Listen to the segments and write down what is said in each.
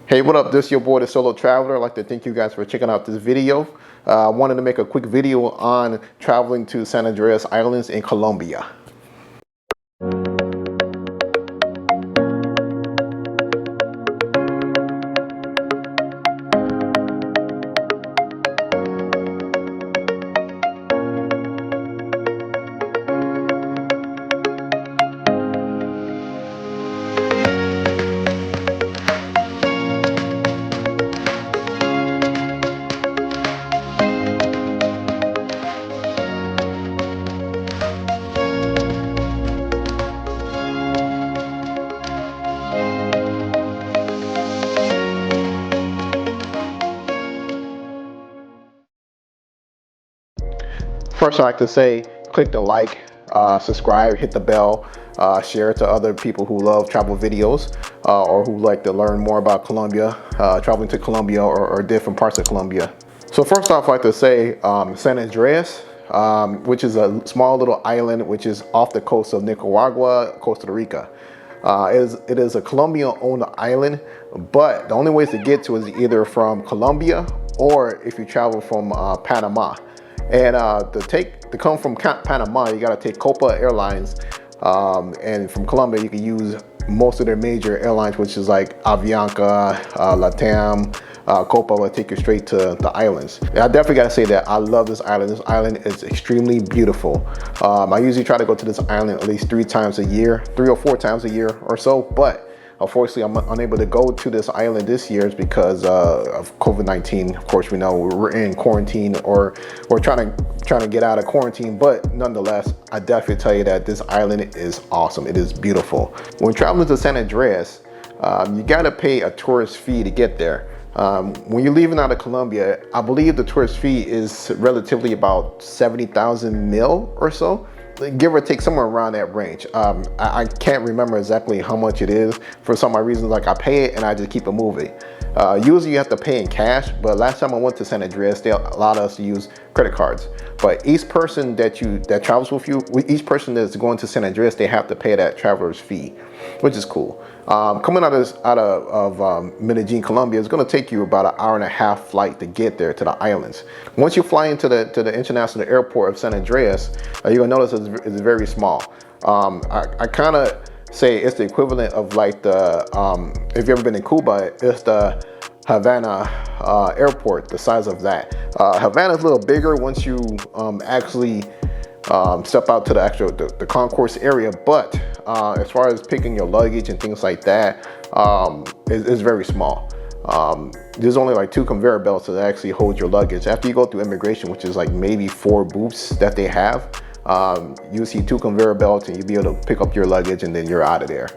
Hey, what up? This is your boy, the Solo Traveler. I'd like to thank you guys for checking out this video. I wanted to make a quick video on traveling to San Andreas Islands in Colombia. First, I'd like to say, click the like, subscribe, hit the bell, share it to other people who love travel videos or who like to learn more about Colombia, traveling to Colombia or different parts of Colombia. So first off, I'd like to say San Andreas, which is a small little island which is off the coast of Nicaragua, Costa Rica. It is a Colombian-owned island, but the only ways to get to it is either from Colombia or if you travel from Panama. And to come from Panama, you got to take Copa Airlines, and from Colombia you can use most of their major airlines, which is like Avianca, Latam. Copa will take you straight to the islands. And I definitely got to say that I love this island. This island is extremely beautiful. I usually try to go to this island at least 3 times a year, 3 or 4 times a year or so, but unfortunately, I'm unable to go to this island this year because of COVID-19. Of course, we know we're in quarantine or we're trying to get out of quarantine, but nonetheless, I definitely tell you that this island is awesome. It is beautiful. When traveling to San Andreas, you got to pay a tourist fee to get there. When you're leaving out of Colombia, I believe the tourist fee is relatively about 70,000 mil or so. Give or take somewhere around that range. I can't remember exactly how much it is. For some of my reasons, like I pay it and I just keep it moving. Usually you have to pay in cash, but last time I went to San Andreas, they allowed us to use credit cards. But each person that travels with you, each person that's going to San Andreas, they have to pay that traveler's fee, which is cool. Coming out of Medellin, Colombia, it's going to take you about an hour-and-a-half flight to get there to the islands. Once you fly into the international airport of San Andreas, you're going to notice it's very small. I kind of say it's the equivalent of like the, if you've ever been in Cuba, it's the Havana airport, the size of that. Havana's a little bigger once you actually step out to the concourse area, but as far as picking your luggage and things like that, it's very small. There's only like 2 conveyor belts that actually hold your luggage. After you go through immigration, which is like maybe 4 booths that they have, you see 2 conveyor belts and you'll be able to pick up your luggage and then you're out of there.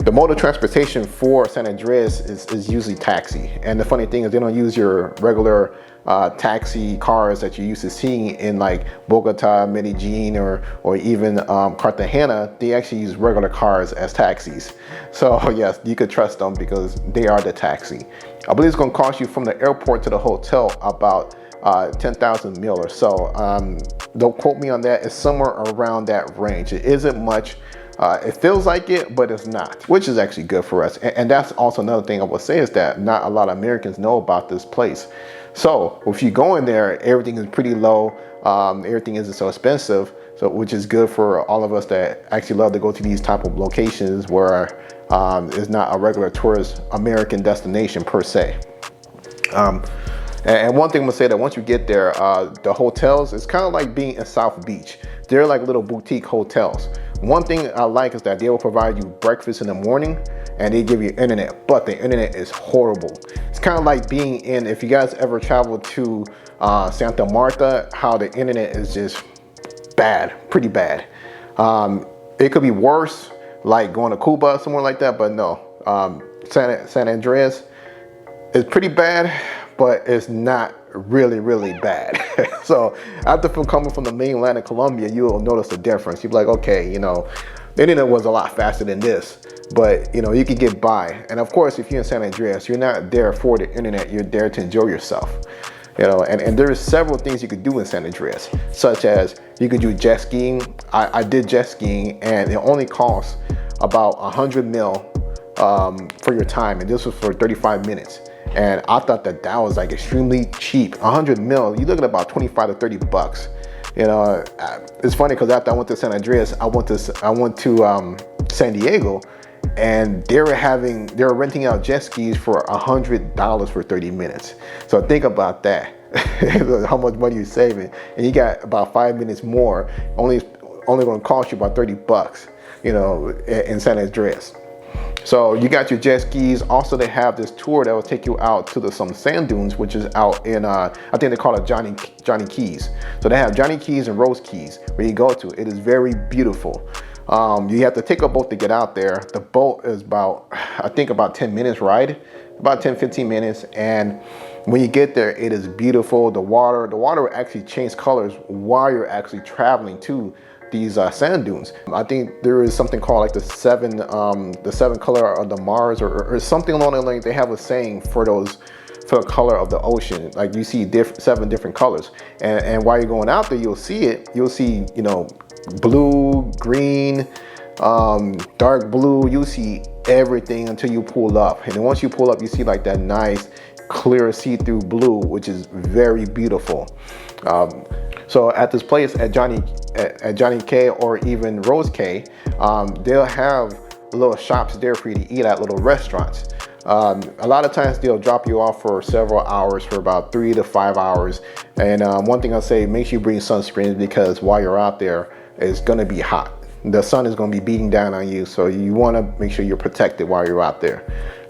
The mode of transportation for San Andreas is usually taxi. And the funny thing is they don't use your regular taxi cars that you're used to seeing in like Bogota, Medellin, or even Cartagena. They actually use regular cars as taxis. So yes, you could trust them because they are the taxi. I believe it's going to cost you from the airport to the hotel about 10,000 mil or so. Don't quote me on that. It's somewhere around that range. It isn't much. It feels like it, but it's not, which is actually good for us. And that's also another thing I will say is that not a lot of Americans know about this place. So if you go in there, everything is pretty low. Everything isn't so expensive, so which is good for all of us that actually love to go to these type of locations where it's not a regular tourist American destination per se. And one thing I'm gonna say that once you get there, the hotels, it's kind of like being in South Beach. They're like little boutique hotels. One thing I like is that they will provide you breakfast in the morning and they give you internet, but the internet is horrible. It's kind of like being in, if you guys ever traveled to Santa Marta, how the internet is just bad, pretty bad. It could be worse, like going to Cuba, somewhere like that, but no. San Andreas is pretty bad, but it's not really bad. So after coming from the mainland of Colombia, you'll notice the difference. You'll be like, okay, you know, the internet was a lot faster than this, but you know, you could get by. And of course, if you're in San Andreas, you're not there for the internet, you're there to enjoy yourself. You know, and there is several things you could do in San Andreas, such as you could do jet skiing. I did jet skiing, and it only costs about 100 mil for your time, and this was for 35 minutes. And I thought that was like extremely cheap. 100 mil, you're looking at about 25 to 30 bucks. You know, it's funny because after I went to San Andreas, I went to San Diego, and they were renting out jet skis for $100 for 30 minutes. So think about that. How much money you're saving, and you got about 5 minutes more. Only going to cost you about 30 bucks. You know, in San Andreas. So you got your jet skis. Also, they have this tour that will take you out to some sand dunes, which is out in I think they call it Johnny Keys. So they have Johnny Keys and Rose Keys where you go to. It is very beautiful. You have to take a boat to get out there. The boat is about 10 minutes ride, about 10-15 minutes, and when you get there, it is beautiful. The water will actually change colors while you're actually traveling to these sand dunes. I think there is something called like the seven color of the Mars, or something along the line. They have a saying for the color of the ocean. Like you see 7 different colors, and while you're going out there, you'll see, you know, blue, green, dark blue. You'll see everything until you pull up, and then once you pull up, you see like that nice clear see-through blue, which is very beautiful. So at this place at Johnny K or even Rose K, they'll have little shops there for you to eat at, little restaurants. A lot of times they'll drop you off for several hours, for about 3 to 5 hours. And one thing I'll say, make sure you bring sunscreen, because while you're out there, it's gonna be hot. The sun is gonna be beating down on you, so you wanna make sure you're protected while you're out there.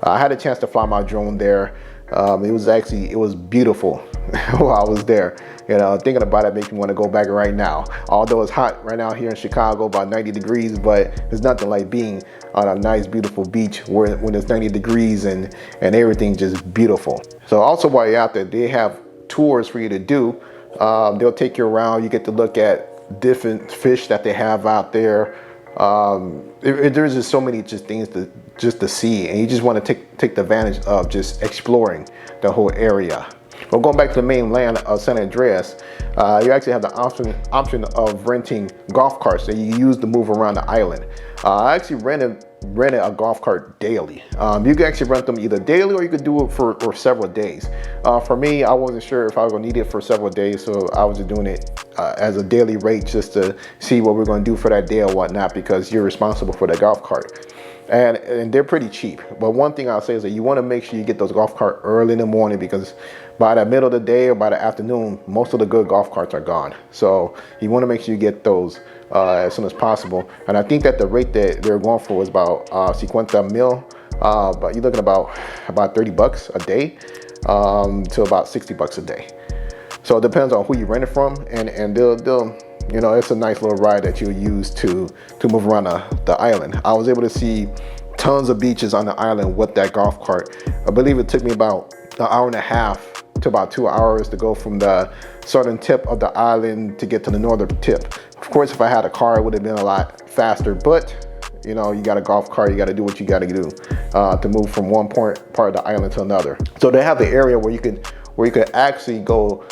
I had a chance to fly my drone there. It was beautiful while I was there. You know, thinking about it makes me want to go back right now. Although it's hot right now here in Chicago, about 90 degrees, but it's nothing like being on a nice, beautiful beach when it's 90 degrees and everything just beautiful. So also while you're out there, they have tours for you to do. They'll take you around. You get to look at different fish that they have out there. There's just so many things to see, and you just want to take the advantage of just exploring the whole area. Well, going back to the mainland of San Andreas, you actually have the option of renting golf carts that you use to move around the island. I actually rented a golf cart daily. You can actually rent them either daily, or you could do it for several days. For me, I wasn't sure if I was going to need it for several days, so I was just doing it as a daily rate, just to see what we're going to do for that day or whatnot, because you're responsible for the golf cart. And they're pretty cheap. But one thing I'll say is that you want to make sure you get those golf carts early in the morning, because by the middle of the day or by the afternoon, most of the good golf carts are gone. So you want to make sure you get those as soon as possible. And I think that the rate that they're going for was about 50 mil, but you're looking about 30 bucks a day to about 60 bucks a day. So it depends on who you rent it from, and they'll you know, it's a nice little ride that you'll use to move around the island. I was able to see tons of beaches on the island with that golf cart. I believe it took me about an hour and a half to about 2 hours to go from the southern tip of the island to get to the northern tip. Of course, if I had a car, it would have been a lot faster, but you know, you got a golf cart, you got to do what you got to do to move from one part of the island to another. So they have the area where you could actually go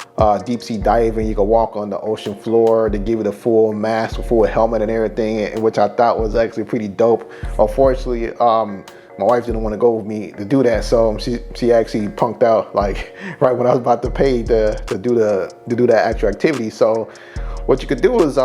deep sea diving. You can walk on the ocean floor. They give you the full mask, full helmet and everything, which I thought was actually pretty dope. Unfortunately, my wife didn't want to go with me to do that, so she actually punked out like right when I was about to pay to do that actual activity. So what you could do is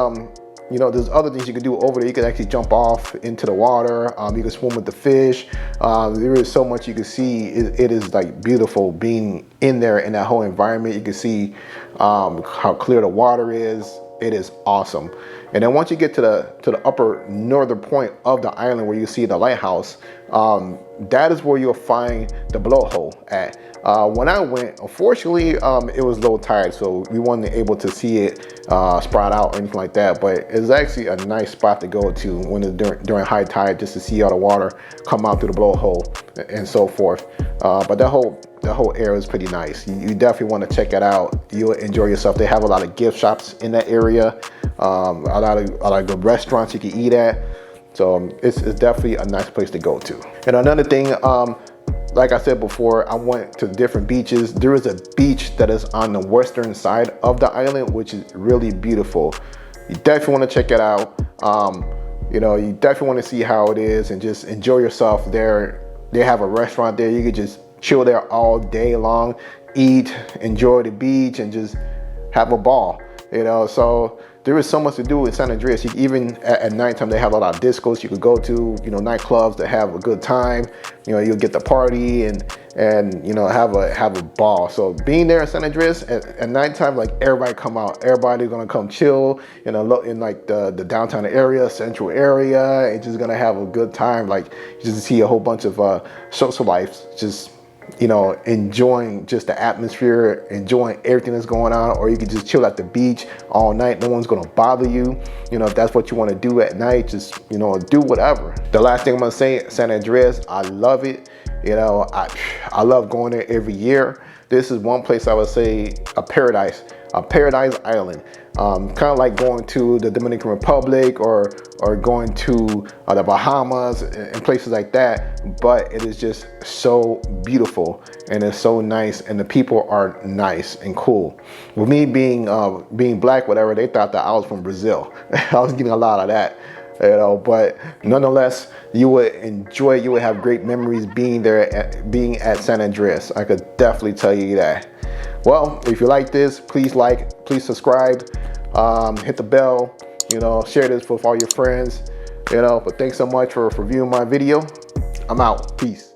you know, there's other things you can do over there. You can actually jump off into the water. You can swim with the fish. There is so much you can see. It is like beautiful being in there in that whole environment. You can see how clear the water is. It is awesome. And then once you get to the upper northern point of the island where you see the lighthouse, that is where you'll find the blowhole at. When I went, unfortunately, it was low tide, so we weren't able to see it sprout out or anything like that. But it's actually a nice spot to go to when it's during high tide, just to see all the water come out through the blowhole and so forth. But that whole area is pretty nice. You definitely want to check it out. You'll enjoy yourself. They have a lot of gift shops in that area, a lot of good restaurants you can eat at. So it's definitely a nice place to go to. And another thing, like I said before, I went to different beaches. There is a beach that is on the western side of the island, which is really beautiful. You definitely want to check it out. You know, you definitely want to see how it is and just enjoy yourself there. They have a restaurant there. You could just chill there all day long, eat, enjoy the beach, and just have a ball. You know, so there is so much to do in San Andreas. Even at nighttime, they have a lot of discos you could go to, you know, nightclubs that have a good time. You know, you'll get the party and you know, have a ball. So being there in San Andreas at nighttime, like everybody come out, everybody's gonna come chill, you know, in like the downtown area, central area, and just gonna have a good time. Like you just see a whole bunch of social life, just, you know, enjoying just the atmosphere, enjoying everything that's going on. Or you could just chill at the beach all night. No one's gonna bother you. You know, if that's what you want to do at night, just, you know, do whatever. The last thing I'm gonna say, San Andreas, I love it. You know, I love going there every year. This is one place I would say a paradise island. Kind of like going to the Dominican Republic or going to the Bahamas and places like that. But it is just so beautiful and it's so nice, and the people are nice and cool. With me being black, whatever, they thought that I was from Brazil. I was getting a lot of that. You know, but nonetheless, you would enjoy it. You would have great memories being there, being at San Andreas. I could definitely tell you that. Well, if you like this, please like, please subscribe, hit the bell, you know, share this with all your friends, you know. But thanks so much for viewing my video. I'm out. Peace.